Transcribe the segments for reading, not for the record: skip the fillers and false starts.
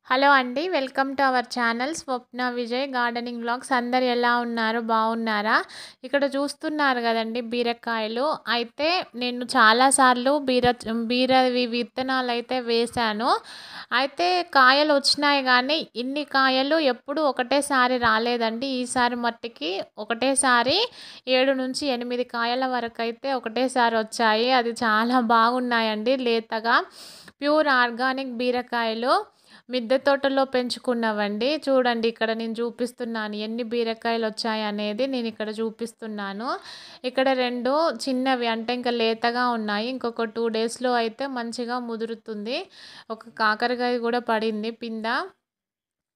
Hello అండి. Welcome to our channel Swapna Vijay gardening vlogs. అందరు ఎలా ఉన్నారు? బాగున్నారా? ఇక్కడ చూస్తున్నారు కదండి బీరకాయలు. అయితే నేను చాలా సార్లు బీరవి విత్తనాలైతే వేశాను. అయితే కాయలు వచ్చినాయి కానీ ఇన్ని కాయలు ఎప్పుడు ఒకటేసారి రాలేదండి. ఈసారి మట్టికి ఒకటేసారి 7-8 కాయల వరకైతే ఒకటేసారి వచ్చాయి. అది చాలా బాగున్నాయండి లేతగా. ప్యూర్ ఆర్గానిక్ బీరకాయలు. మిద్దె తోటలో పెంచుకున్నవండి. చూడండి ఇక్కడ నేను చూపిస్తున్నాను ఎన్ని బీరకాయలు వచ్చాయనేది నేను ఇక్కడ చూపిస్తున్నాను. ఇక్కడ 2 చిన్నవి అంటే ఇంకా లేతగా ఉన్నాయి. ఇంకొక 2 డేస్‌లో అయితే మంచిగా ముదురుతుంది. ఒక కాకరకాయ కూడా పడింది పింద.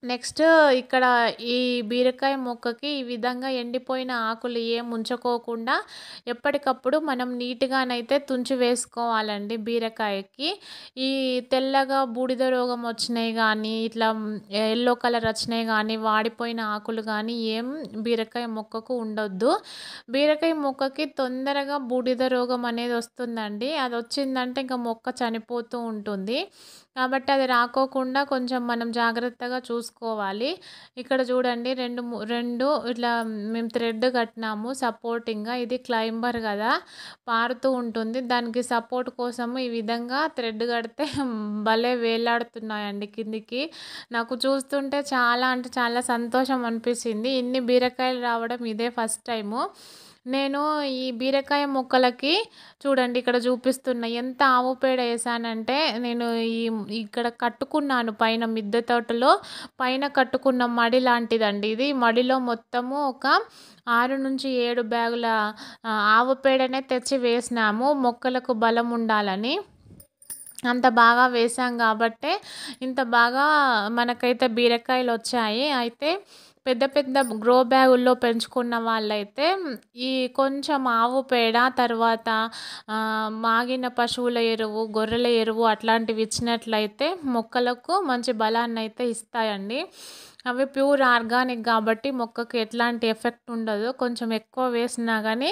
నెక్స్ట్ ఇక్కడ ఈ బీరకాయ మొక్కకి ఈ విధంగా ఎండిపోయిన ఆకులు ఏం ఉంచుకోకుండా ఎప్పటికప్పుడు మనం నీట్‌గానైతే తుంచి వేసుకోవాలండి బీరకాయకి. ఈ తెల్లగా బూడిద రోగం వచ్చినాయి గానీ, ఇట్లా యెల్లో కలర్ వచ్చినాయి గానీ, వాడిపోయిన ఆకులు గానీ ఏం బీరకాయ మొక్కకు ఉండొద్దు. బీరకాయ మొక్కకి తొందరగా బూడిద రోగం అనేది వస్తుందండి. అది వచ్చిందంటే ఇంక మొక్క చనిపోతూ ఉంటుంది. కాబట్టి అది రాకోకుండా కొంచెం మనం జాగ్రత్తగా చూసుకోవాలి. ఇక్కడ చూడండి 2 ఇట్లా మేము థ్రెడ్ కట్టినాము సపోర్టింగ్‌గా. ఇది క్లైంబర్ కదా! పారుతూ ఉంటుంది. దానికి సపోర్ట్ కోసము ఈ విధంగా థ్రెడ్ కడితే భలే వేలాడుతున్నాయండి కిందికి. నాకు చూస్తుంటే చాలా అంటే చాలా సంతోషం అనిపించింది. ఇన్ని బీరకాయలు రావడం ఇదే ఫస్ట్ టైము. నేను ఈ బీరకాయ మొక్కలకి చూడండి ఇక్కడ చూపిస్తున్నా ఎంత ఆవు పేడ ఏసానంటే నేను ఇక్కడ కట్టుకున్నాను పైన మిద్దె తోటలో పైన కట్టుకున్న మడి లాంటిదండి ఇది. మడిలో మొత్తము ఒక 6-7 బ్యాగుల ఆవు పేడనే తెచ్చి వేసినాము మొక్కలకు బలం ఉండాలని. అంత బాగా వేసాం కాబట్టే ఇంత బాగా మనకైతే బీరకాయలొచ్చాయి. అయితే పెద్ద పెద్ద గ్రో బ్యాగుల్లో పెంచుకున్న వాళ్ళైతే ఈ కొంచెం ఆవు పేడ, తర్వాత మాగిన పశువుల ఎరువు, గొర్రెల ఎరువు అట్లాంటివి ఇచ్చినట్లయితే మొక్కలకు మంచి బలాన్నయితే ఇస్తాయండి. అవి ప్యూర్ ఆర్గానిక్ కాబట్టి మొక్కకి ఎట్లాంటి ఎఫెక్ట్ ఉండదు. కొంచెం ఎక్కువ వేసినా గానీ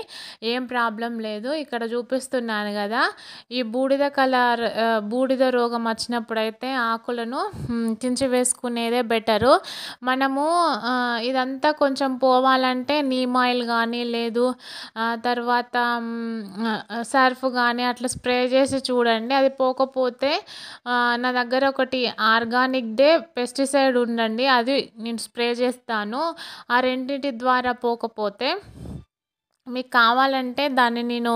ఏం ప్రాబ్లం లేదు. ఇక్కడ చూపిస్తున్నాను కదా! ఈ బూడిద రోగం వచ్చినప్పుడైతే ఆకులను చించివేసుకునేదే బెటరు. మనము ఇదంతా కొంచెం పోవాలంటే నీమ్ ఆయిల్ గానీ, లేదు తర్వాత సర్ఫ్ గానీ అట్లా స్ప్రే చేసి చూడండి. అది పోకపోతే నా దగ్గర ఒకటి ఆర్గానిక్‌దే పెస్టిసైడ్ ఉందండి. అది నేను స్ప్రే చేస్తాను. ఆ రెండిటి ద్వారా పోకపోతే మీకు కావాలంటే దాన్ని నేను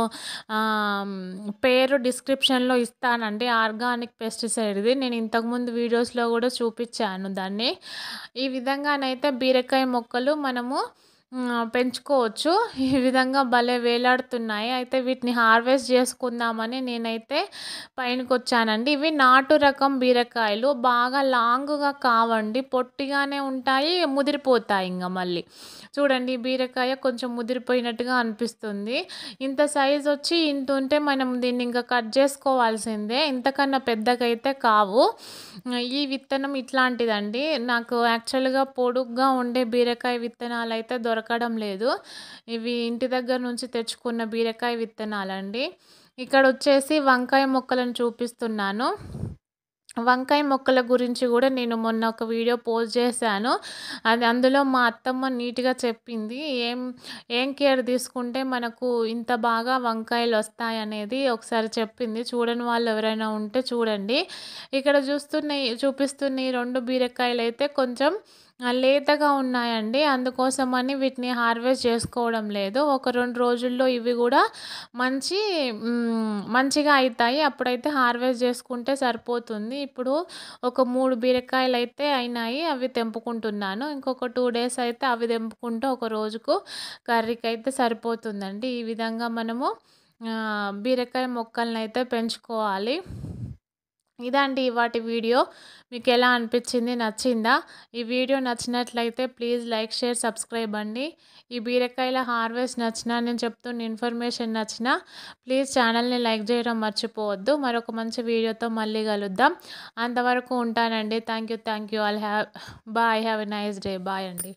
పేరు డిస్క్రిప్షన్‌లో ఇస్తానండి. ఆర్గానిక్ పెస్టిసైడ్‌ది. నేను ఇంతకుముందు వీడియోస్‌లో కూడా చూపించాను దాన్ని. ఈ విధంగానైతే బీరకాయ మొక్కలు మనము పెంచుకోవచ్చు. ఈ విధంగా భలే వేలాడుతున్నాయి. అయితే వీటిని హార్వెస్ట్ చేసుకుందామని నేనైతే పైనకొచ్చానండి. ఇవి నాటు రకం బీరకాయలు. బాగా లాంగ్‌గా కావండి. పొట్టిగానే ఉంటాయి. ముదిరిపోతాయి ఇంగ మళ్ళీ. చూడండి ఈ బీరకాయ కొంచెం ముదిరిపోయినట్టుగా అనిపిస్తుంది. ఇంత సైజొచ్చి ఇంతుంటే మనం దీన్ని ఇంకా కట్ చేసుకోవాల్సిందే. ఇంతకన్నా పెద్దగైతే కావు. ఈ విత్తనం ఇట్లాంటిదండి. నాకు యాక్చువల్‌గా పొడుగ్గా ఉండే బీరకాయ విత్తనాలైతే దొరకడం లేదు. ఇవి ఇంటి దగ్గర నుంచి తెచ్చుకున్న బీరకాయ విత్తనాలండి. ఇక్కడొచ్చేసి వంకాయ మొక్కలను చూపిస్తున్నాను. వంకాయ మొక్కల గురించి కూడా నేను మొన్న ఒక వీడియో పోస్ట్ చేశాను. అందులో మా అత్తమ్మ నీట్‌గా చెప్పింది. ఏం కేర్ తీసుకుంటే మనకు ఇంత బాగా వంకాయలొస్తాయనేది ఒకసారి చెప్పింది. చూడని వాళ్ళు ఎవరైనా ఉంటే చూడండి. ఇక్కడ చూపిస్తున్న ఈ 2 బీరకాయలైతే కొంచెం లేతగా ఉన్నాయండి. అందుకోసమని వీటిని హార్వెస్ట్ చేసుకోవడం లేదు. ఒక 2 రోజుల్లో ఇవి కూడా మంచిగా అయితాయి. అప్పుడైతే హార్వెస్ట్ చేసుకుంటే సరిపోతుంది. ఇప్పుడు ఒక 3 బీరకాయలైతే అయినాయి. అవి తెంపుకుంటున్నాను. ఇంకొక 2 డేస్ అయితే అవి తెంపుకుంటే ఒక రోజుకు కర్రీకైతే సరిపోతుందండి. ఈ విధంగా మనము బీరకాయ మొక్కలనైతే పెంచుకోవాలి. ఇదండి ఇవాటి వీడియో. మీకెలా అనిపించింది? నచ్చిందా? ఈ వీడియో నచ్చినట్లయితే ప్లీజ్ లైక్, షేర్, సబ్స్క్రైబ్ అండి. ఈ బీరకాయల హార్వెస్ట్ నచ్చినా, నేను చెప్తున్న ఇన్ఫర్మేషన్ నచ్చినా ప్లీజ్ ఛానల్‌ని లైక్ చేయడం మర్చిపోవద్దు. మరొక మంచి వీడియోతో మళ్ళీ కలుద్దాం. అంతవరకు ఉంటానండి. Thank you all. Bye. Have a nice day. Bye అండి.